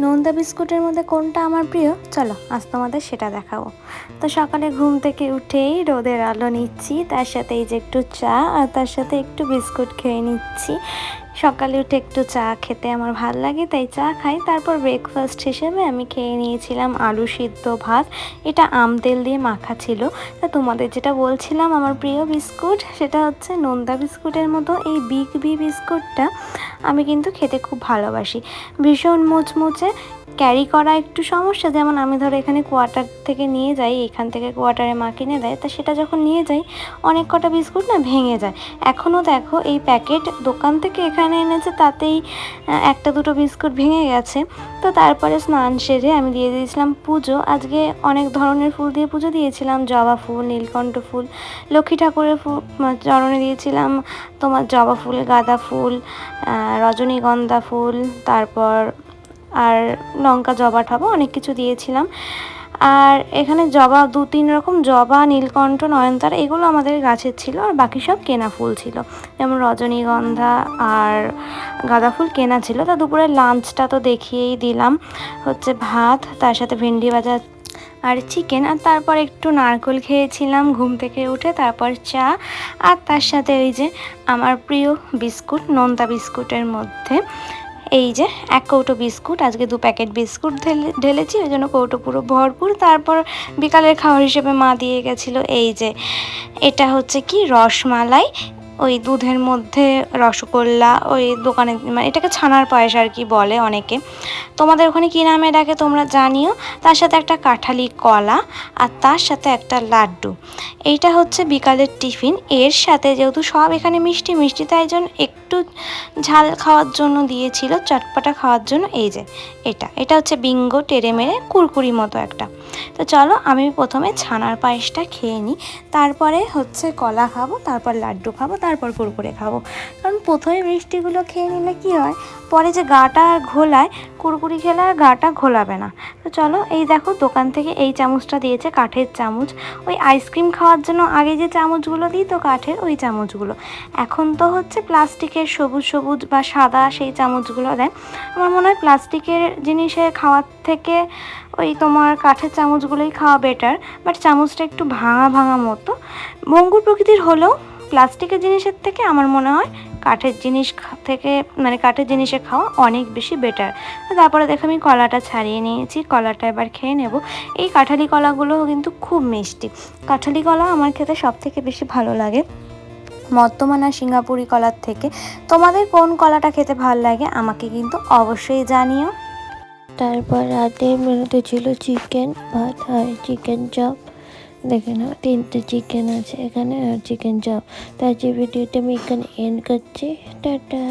নোনতা বিস্কুটের মধ্যে কোনটা আমার প্রিয় চলো আজ তোমাদের সেটা দেখাবো। তো সকালে ঘুম থেকে উঠেই রোদের আলো নিচ্ছি, তার সাথে এই যে একটু চা আর তার সাথে একটু বিস্কুট খেয়ে নিচ্ছি। সকালে উঠে একটু চা খেতে আমার ভাল লাগে, তাই চা খাই। তারপর ব্রেকফাস্ট হিসেবে আমি খেয়ে নিয়েছিলাম আলু সিদ্ধ ভাত, এটা আম তেল দিয়ে মাখা ছিল। তা তোমাদের যেটা বলছিলাম আমার প্রিয় বিস্কুট, সেটা হচ্ছে নোনতা বিস্কুটের মতো এই বিগ বি বিস্কুটটা আমি কিন্তু খেতে খুব ভালোবাসি। ভীষণ মুচমুচে, ক্যারি করা একটু সমস্যা, যেমন আমি ধরো এখানে কোয়ার্টার থেকে নিয়ে যাই, এখান থেকে কোয়ার্টারে মা কিনে দেয়, তা সেটা যখন নিয়ে যাই অনেক কটা বিস্কুট না ভেঙে যায়। এখনও দেখো এই প্যাকেট দোকান থেকে এখানে এনেছে, তাতেই একটা দুটো বিস্কুট ভেঙে গেছে। তো তারপরে স্নান সেরে আমি দিয়ে দিয়েছিলাম পুজো। আজকে অনেক ধরনের ফুল দিয়ে পুজো দিয়েছিলাম, জবা ফুল, নীলকণ্ঠ ফুল, লক্ষ্মী ঠাকুরের ফুল চরণে দিয়েছিলাম তোমার জবা ফুল, গাঁদা ফুল, রজনীগন্ধা ফুল, তারপর আর লঙ্কা জবা টবা অনেক কিছু দিয়েছিলাম। আর এখানে জবা 2-3 রকম জবা, নীলকণ্ঠ, নয়নতারা এগুলো আমাদের গাছের ছিল, আর বাকি সব কেনা ফুল ছিল, যেমন রজনীগন্ধা আর গাঁদা ফুল কেনা ছিল। তা দুপুরে লাঞ্চটা তো দেখিয়েই দিলাম, হচ্ছে ভাত, তার সাথে ভেন্ডি ভাজা আর চিকেন, আর তারপর একটু নারকেল খেয়েছিলাম ঘুম থেকে উঠে, তারপর চা, আর তার সাথে ওই যে আমার প্রিয় বিস্কুট, নোনতা বিস্কুটের মধ্যে এই যে 1 কৌটো বিস্কুট, আজকে 2 প্যাকেট বিস্কুট ঢেলেছি, ওই জন্য কৌটো পুরো ভরপুর। তারপর বিকালের খাবার হিসেবে মা দিয়ে গেছিলো এই যে এটা হচ্ছে কি রসমালাই, ওই দুধের মধ্যে রসগোল্লা, ওই দোকানে মানে এটাকে ছানার পায়েস আর কি বলে অনেকে, তোমাদের ওখানে কী নামে ডাকে তোমরা জানিও। তার সাথে একটা কাঁঠালি কলা, আর তার সাথে একটা লাড্ডু। এইটা হচ্ছে বিকালের টিফিন। এর সাথে যেহেতু সব এখানে মিষ্টি মিষ্টি, তাই জন্য একটু ঝাল খাওয়ার জন্য দিয়েছিল, চটপটা খাওয়ার জন্য এই যে এটা হচ্ছে বিঙ্গো টেরে মেরে কুরকুরি মতো একটা। তো চলো আমি প্রথমে ছানার পায়েসটা খেয়ে নিই, তারপরে হচ্ছে কলা খাবো, তারপর লাড্ডু খাবো, তারপর কুরকুরে খাবো। কারণ প্রথমে মিষ্টিগুলো খেয়ে নিলে কি হয়, পরে যে গাটা আর ঘোলায়, কুরকুরি খেলে আর গাটা ঘোলাবে না। তো চলো এই দেখো দোকান থেকে এই চামচটা দিয়েছে, কাঠের চামচ। ওই আইসক্রিম খাওয়ার জন্য আগে যে চামচগুলো দিই তো কাঠের, ওই চামচগুলো। এখন তো হচ্ছে প্লাস্টিকের সবুজ সবুজ বা সাদা সেই চামচগুলো দেয়। আমার মনে হয় প্লাস্টিকের জিনিসে খাওয়ার থেকে ওই তোমার কাঠের চামচগুলোই খাওয়া বেটার, বাট চামচটা একটু ভাঙা ভাঙা মতো, ভঙ্গুর প্রকৃতির হলেও প্লাস্টিকের জিনিসের থেকে আমার মনে হয় কাঠের জিনিস থেকে মানে কাঠের জিনিসে খাওয়া অনেক বেশি বেটার। তারপরে দেখো আমি কলাটা ছাড়িয়ে নিয়েছি, কলাটা এবার খেয়ে নেব। এই কাঁঠালি কলাগুলো কিন্তু খুব মিষ্টি, কাঁঠালি কলা আমার খেতে সব থেকে বেশি ভালো লাগে বর্তমান আর সিঙ্গাপুরি কলার থেকে। তোমাদের কোন কলাটা খেতে ভালো লাগে আমাকে কিন্তু অবশ্যই জানিও। তারপর রাতের মেনুতে ছিল চিকেন ভাত আর চিকেন চপ। দেখে নাও 3টে চিকেন আছে এখানে আর চিকেন চপ। তার যে ভিডিওটা আমি এখানে এন্ড করছি, টাটা।